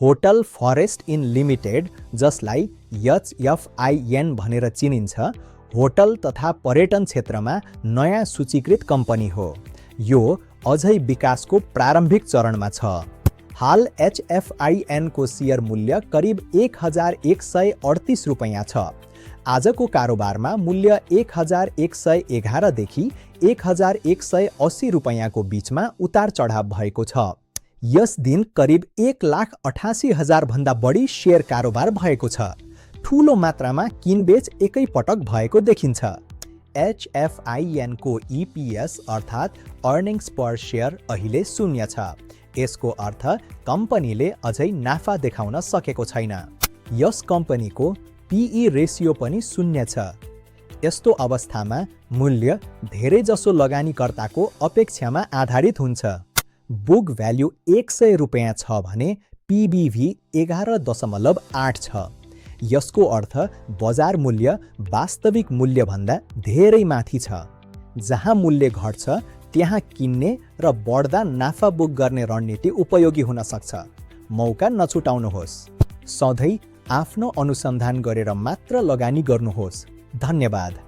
Hotel forest in limited, जसलाई HFIN भनेर चिनिन्छ, होटल तथा पर्यटन क्षेत्रमा नयाँ सूचीकृत कम्पनी हो। यो अझै विकासको प्रारम्भिक चरणमा छ। हाल HFIN को शेयर मूल्य करिब 1138 रुपैयाँ छ। आजको कारोबारमा मूल्य 1111 देखि 1180 रुपैयाँको बीचमा उतार चढाव भएको छ। यस दिन करिब 1,88,000 भन्दा बढी शेयर कारोबार भएको छ। ठूलो मात्रामा किनबेच एकै पटक भएको देखिन्छ। HFIN को EPS अर्थात् अर्निङ्स पर शेयर अहिले 0 छ। यसको अर्थ कम्पनीले अझै नाफा देखाउन सकेको छैन। यस कम्पनीको PE रेसियो पनि 0 छ। यस्तो अवस्थामा मूल्य धेरैजसो लगानीकर्ताको अपेक्षामा आधारित हुन्छ। बुक भ्याल्यु 100 रुपैयाँ छ भने PBV 11.8 छ। यसको अर्थ बजार मूल्य वास्तविक मूल्यभन्दा धेरै माथि छ। जहाँ मूल्य घट्छ त्यहाँ किन्ने र बढ्दा नाफा बुक गर्ने रणनीति उपयोगी हुन सक्छ। मौका नछुटाउनुहोस्। सधैँ आफ्नो अनुसन्धान गरेर मात्र लगानी गर्नुहोस्। धन्यवाद।